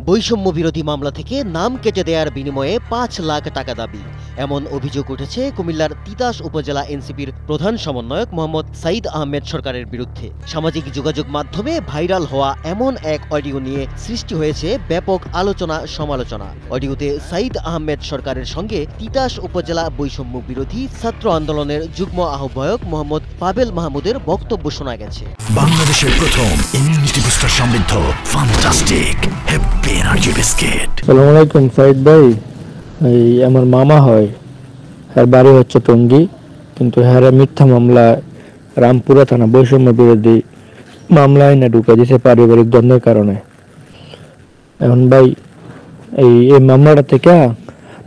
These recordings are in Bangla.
বৈষম্য বিরোধী মামলা থেকে নাম কেটে দেওয়ার বিনিময়ে ৫ লাখ টাকা দাবি, এমন অভিযোগ উঠেছে কুমিল্লার তিতাস উপজেলা এনসিপির প্রধান সমন্বয়ক মোহাম্মদ সাইদ আহমেদ সরকারের বিরুদ্ধে। সামাজিক যোগাযোগ মাধ্যমে ভাইরাল হওয়া এমন এক অডিও নিয়ে সৃষ্টি হয়েছে ব্যাপক আলোচনা সমালোচনা। অডিওতে সাইদ আহমেদ সরকারের সঙ্গে তিতাস উপজেলা বৈষম্য বিরোধী ছাত্র আন্দোলনের যুগ্ম আহ্বায়ক মোহাম্মদ পাবেল মাহমুদের বক্তব্য শোনা গেছে। বাংলাদেশের প্রথম ইমিউনিটি বুস্টার সমৃদ্ধ ফ্যান্টাস্টিক হ্যাপি এনার্জি বিস্কিট। আসসালামু আলাইকুম সাইদ ভাই, এই আমার মামা হয়, এর বাড়ি হচ্ছে টঙ্গী, কিন্তু হ্যাঁ মিথ্যা মামলা রামপুরা থানা বৈষম্য বিরোধী মামলায় না ঢুকে দিয়েছে পারিবারিক দ্বন্দ্বের কারণে। এখন ভাই এই মামলাটা থেকে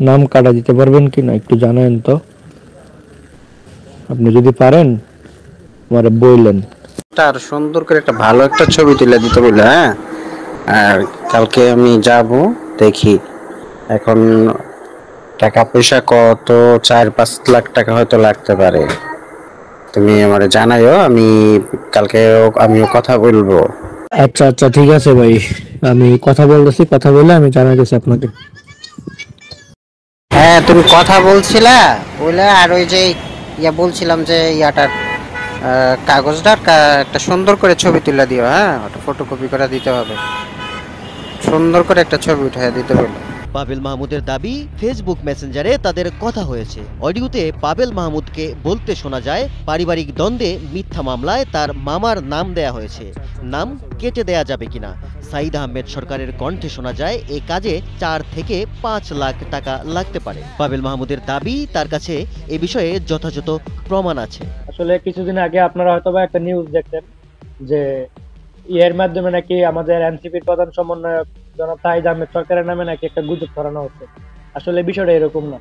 নাম কাটা দিতে পারবেন কিনা একটু জানাবেন তো, আপনি যদি পারেন আমারে বললেন। তার সুন্দর করে একটা ভালো একটা ছবি তুলে দিতে বললে। হ্যাঁ, আর কালকে আমি যাব, দেখি এখন টাকা পয়সা কত, ৪-৫ লাখ টাকা হয়তো লাগতে পারে। তুমি আমারে জানাইও, আমি কালকে আমিও কথা বলবো। আচ্ছা আচ্ছা ঠিক আছে ভাই, আমি কথা বলতেছি, কথা বলে আমি জানাইতেছি আপনাকে। হ্যাঁ, তুমি কথা বলছিলা বলে, আর ওই যে বলছিলাম যে ইয়াটার কাগজটার একটা সুন্দর করে ছবি তুলে দিও। হ্যাঁ, ওটা ফটোকপি করে দিতে হবে, সুন্দর করে একটা ছবি উঠিয়ে দিতে বলো। পাবেল মাহমুদের দাবি, ফেসবুক মেসেঞ্জারে তাদের কথা হয়েছে। অডিওতে পাবেল মাহমুদকে বলতে শোনা যায়, পারিবারিক দ্বন্দ্বে মিথ্যা মামলায় তার মামার নাম দেয়া হয়েছে, নাম কেটে দেয়া যাবে কিনা। সাইদ আহমেদ সরকারের কণ্ঠে শোনা যায় এ কাজে ৪ থেকে ৫ লাখ টাকা লাগতে পারে। পাবেল মাহমুদের দাবি, তার কাছে এ বিষয়ে যথাযথ প্রমাণ আছে। আসলে কিছুদিন আগে আপনারা হয়তো একটা নিউজ দেখতেন যে এর মাধ্যমে নাকি আমাদের এনসিপির প্রধান সমন্বয়ক জনাব সাইদ আহমেদ সরকারের নামে নাকি একটা গুজব ছড়ানো হচ্ছে। আসলে বিষয়টা এরকম না।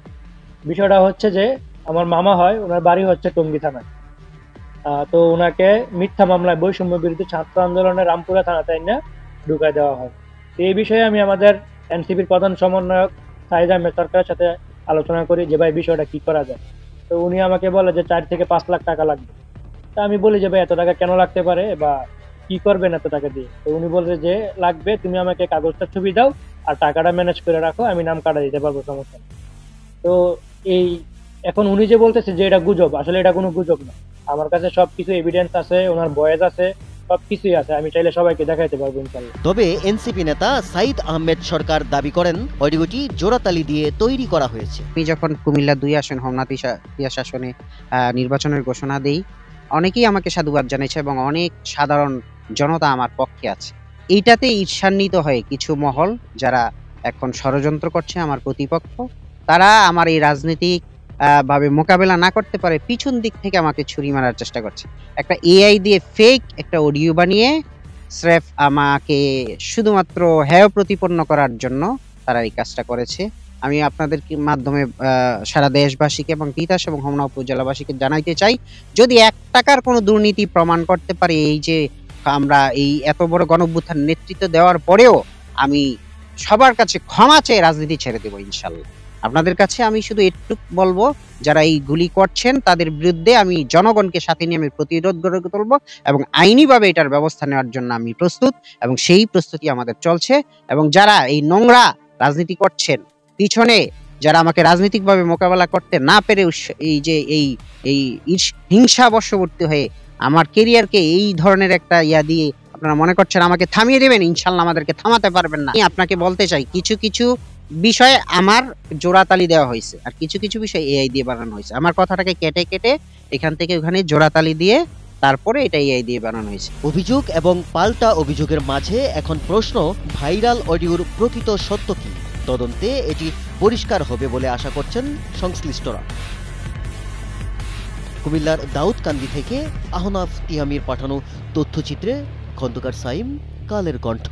বিষয়টা হচ্ছে যে আমার মামা হয়, ওনার বাড়ি হচ্ছে টঙ্গী থানায়। তো ওনাকে মিথ্যা মামলায় বৈষম্য বিরোধী ছাত্র আন্দোলনের রামপুরা থানাতে না ঢুকায় দেওয়া হয়। তো এই বিষয়ে আমি আমাদের এনসিপির প্রধান সমন্বয়ক সাইদ আহমেদ সরকারের সাথে আলোচনা করি যে ভাই বিষয়টা কি করা যায়। তো উনি আমাকে বলে যে ৪ থেকে ৫ লাখ টাকা লাগবে। তা আমি বলি যে ভাই এত টাকা কেন লাগতে পারে বা কি করবেন এত টাকা দিয়ে। তো উনি বলছে যে লাগবে, তুমি আমাকে কাগজটা ছবি দাও আর টাকাটা ম্যানেজ করে রাখো, আমি নাম কাটা দিতে পারবো, সমস্যা নেই। তো এই এখন উনি যে বলতেছে যে এটা গুজব, আসলে এটা কোনো গুজব না। আমার কাছে সবকিছু এভিডেন্স আছে, ওনার ভয়েস আছে, সবকিছুই আছে, আমি চাইলে সবাইকে দেখাইতে পারবো ইনশাআল্লাহ। তবে এনসিপি নেতা সাইদ আহমেদ সরকার দাবি করেন অডিওটি জোড়াতালি দিয়ে তৈরি করা হয়েছে। আমি যখন কুমিল্লা ২ আসন হোমনা তিতাস আসনে নির্বাচনের ঘোষণা দেই, অনেকেই আমাকে সাধুবাদ জানিয়েছে এবং অনেক সাধারণ জনতা আমার পক্ষে আছে। এইটাতে ঈর্ষান্বিত হয়ে কিছু মহল যারা এখন ষড়যন্ত্র করছে আমার প্রতিপক্ষ, তারা আমার এই রাজনৈতিক ভাবে মোকাবেলা না করতে পারে পিছন দিক থেকে আমাকে ছুরি মারার চেষ্টা করছে। একটা এআই দিয়ে ফেক একটা অডিও বানিয়ে স্রেফ আমাকে শুধুমাত্র হেয় প্রতিপন্ন করার জন্য তারা এই কাজটা করেছে। আমি আপনাদের মাধ্যমে সারা দেশবাসীকে এবং তিতাস এবং হোমনা উপজেলাবাসীকে জানাইতে চাই, যদি ১ টাকার কোনো দুর্নীতি প্রমাণ করতে পারি, এই যে আমরা এই এত বড় গণঅভ্যুত্থান নেতৃত্ব দেওয়ার পরেও আমি সবার কাছে ক্ষমা চেয়ে রাজনীতি ছেড়ে দেবো ইনশাল্লাহ। আপনাদের কাছে আমি শুধু এটুকু বলবো, যারা এই গুলি করছেন তাদের বিরুদ্ধে আমি জনগণকে সাথে নিয়ে আমি প্রতিরোধ গড়ে তুলবো এবং আইনিভাবে এটার ব্যবস্থা নেওয়ার জন্য আমি প্রস্তুত এবং সেই প্রস্তুতি আমাদের চলছে। এবং যারা এই নোংরা রাজনীতি করছেন, পিছনে যারা আমাকে রাজনৈতিকভাবে মোকাবেলা করতে না পেরে এই যে এই হিংসা বশবর্তী হয়ে আমার কেরিয়ারকে এই ধরনের একটা দিয়ে আপনারা মনে করছেন আমাকে থামিয়ে দেবেন, ইনশাল্লাহ আমাদেরকে থামাতে পারবেন না। আমি আপনাকে বলতে চাই, কিছু কিছু বিষয়ে আমার জোড়াতালি দেওয়া হয়েছে আর কিছু কিছু বিষয় এআই দিয়ে বানানো হয়েছে। আমার কথাটাকে কেটে কেটে এখান থেকে ওখানে জোড়াতালি দিয়ে তারপরে এটা এআই দিয়ে বানানো হয়েছে। অভিযোগ এবং পাল্টা অভিযোগের মাঝে এখন প্রশ্ন, ভাইরাল অডিওর প্রকৃত সত্য কি? তদন্তে এটি পরিষ্কার হবে বলে আশা করছেন সংশ্লিষ্টরা। কুমিল্লার দাউদকান্দি থেকে আহনাফ তিহামির পাঠানো তথ্যচিত্রে খন্দকার সাইম, কালের কণ্ঠ।